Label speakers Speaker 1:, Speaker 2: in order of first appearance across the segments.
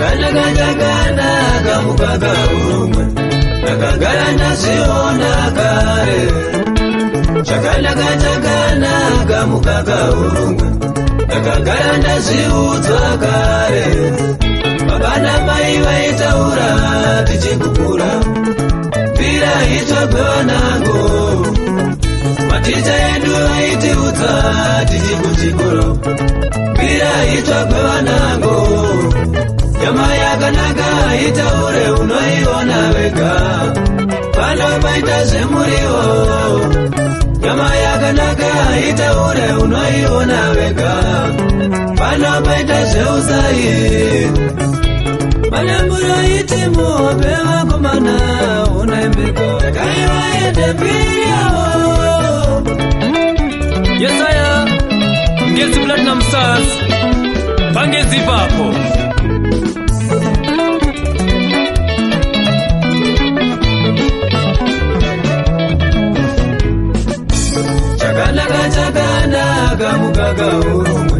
Speaker 1: Chakana kamukaga urumwe nakagara ndaziona kare. Chakana kamukaga urumwe nakagara ndaziudzwa kare. Baba namai vaitaura tichikukura, mbira itwa kwevanango. Maticha edu vaitiudza tichikuchikoro, mbira itwa kwevanango. Nyama yakanaka itaure unoiona wega, pano paita semuriwo. Nyama yakanaka itaure unoiona wega, pano paita seusai. Malamburo iti muhope vakomana unaembeko kaiwa ende mbiri yavo.
Speaker 2: Yesaya Ngezi Platinum Stars Bangezi Papo.
Speaker 1: Chakana kamukaga urumwe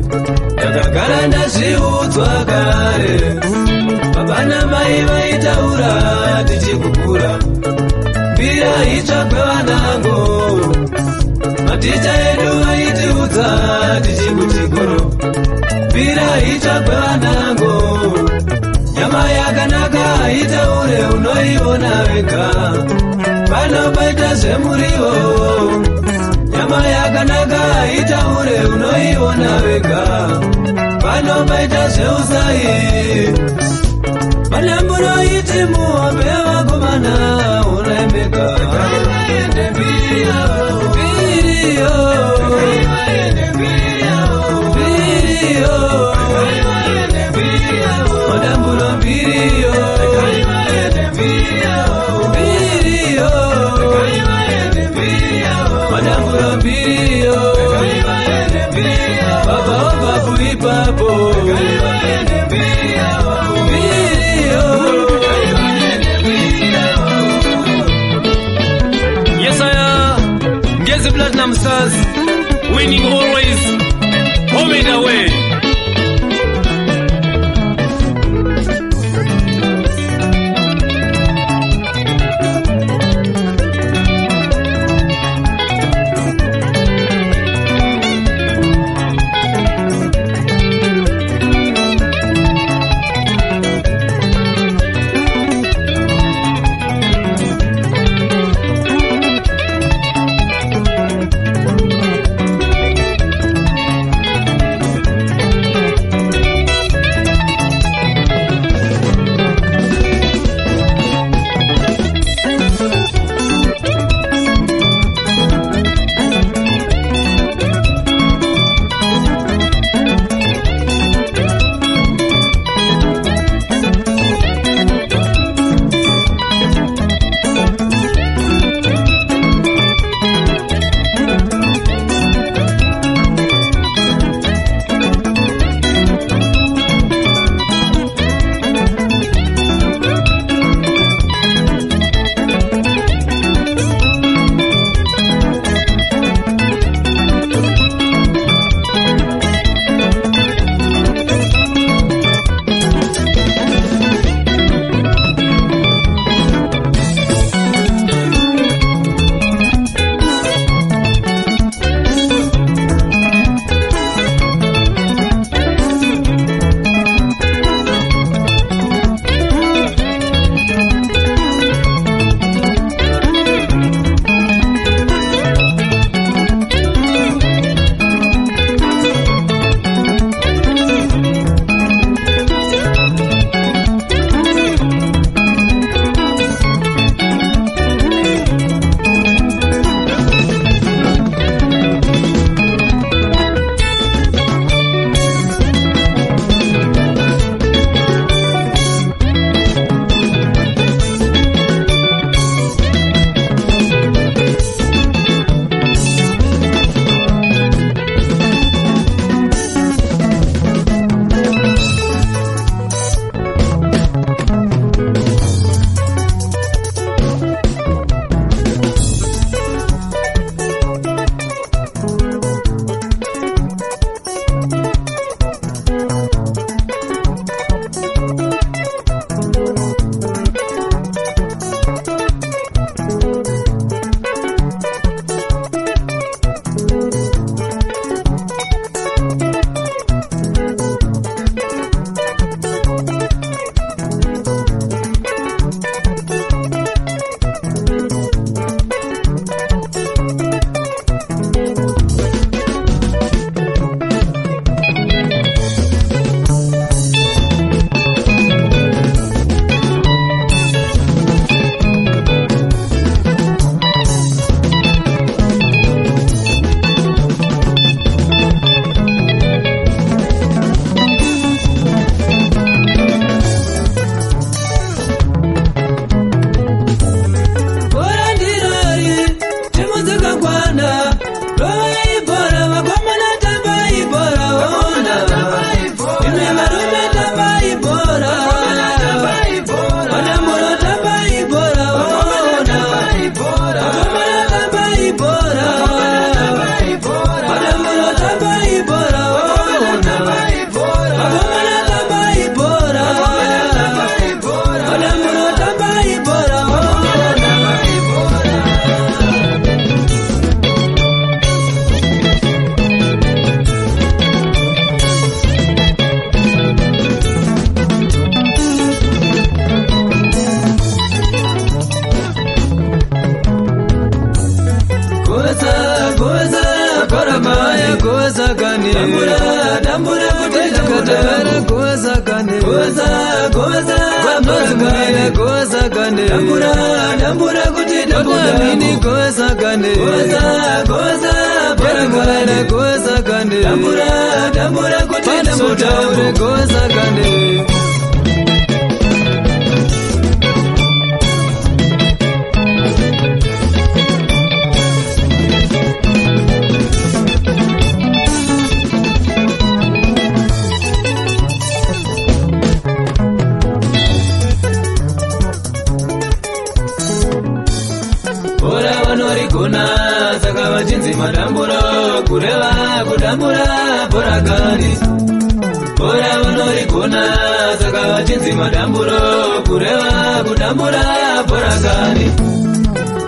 Speaker 1: nakagara ndaziudzwa kare. Baba namai vaitaura tichikukura, mbira itsva kwevanango. Maticha edu vaitiudza tichikuchikoro, mbira itsva kwevanango. Nyama yakanaka itaure unoiona wega, pano paita semuriwo. Nyama yakanaka itaure unoiona wega, pano paita seusai. Malamburo iti muhope vakomana unaembeka kaiwa ende mbiri yavo. Mbiri yo kaiwa ende mbiri yavo. Mbiri yo kaiwa ende mbiri yavo. Malamburo mbiri yo kaiwa ende mbiri yavo. Mbiri yo kaiwa ende mbiri yavo. Malamburo mbiri yo kaiwa ende mbiri yavo. Baba babu ipapo kaiwa ende mbiri yavo.
Speaker 2: Yesaya Ngezi Platinum Stars
Speaker 1: Dambura, dambura kuti
Speaker 2: Takatara goza gane
Speaker 1: Goza, goza,
Speaker 2: Goza goza gane
Speaker 1: Dambura, dambura kuti
Speaker 2: Kona mini goza gane
Speaker 1: Goza, goza,
Speaker 2: Takatara goza gane
Speaker 1: Dambura, dambura kuti
Speaker 2: Sotaure goza gane
Speaker 1: Bora vanorigona saka vachinzi madamburo kureva kudambura bora gani Bora vanorigona saka vachinzi madamburo kureva kudambura bora gani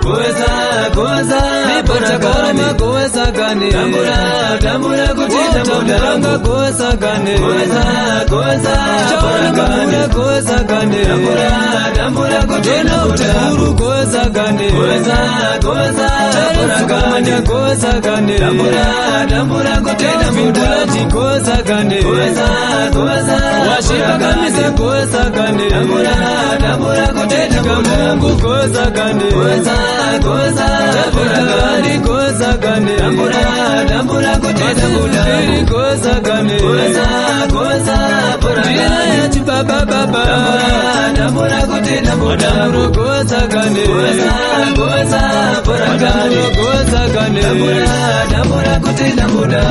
Speaker 1: Goza goza bora gani
Speaker 2: goza gane
Speaker 1: Dambura dambura kuti dambura
Speaker 2: goza gane
Speaker 1: Goza goza bora gani
Speaker 2: goza gane
Speaker 1: Dambura dambura kuti dambura
Speaker 2: goza gane
Speaker 1: Goza goza bora gani
Speaker 2: goza gane
Speaker 1: Dambura dambura kuti dambura
Speaker 2: goza gane
Speaker 1: Goza goza
Speaker 2: washika kamise goza gane
Speaker 1: Dambura dambura kuti dambura
Speaker 2: goza gane
Speaker 1: Goza goza bora gani
Speaker 2: goza gane
Speaker 1: Dambura dambura kuti dambura
Speaker 2: goza gane
Speaker 1: Goza goza bora gani
Speaker 2: chibaba baba
Speaker 1: dambura kuti dambura
Speaker 2: goza gane
Speaker 1: Goza goza bora gani
Speaker 2: goza gane
Speaker 1: Dambura kuti dambura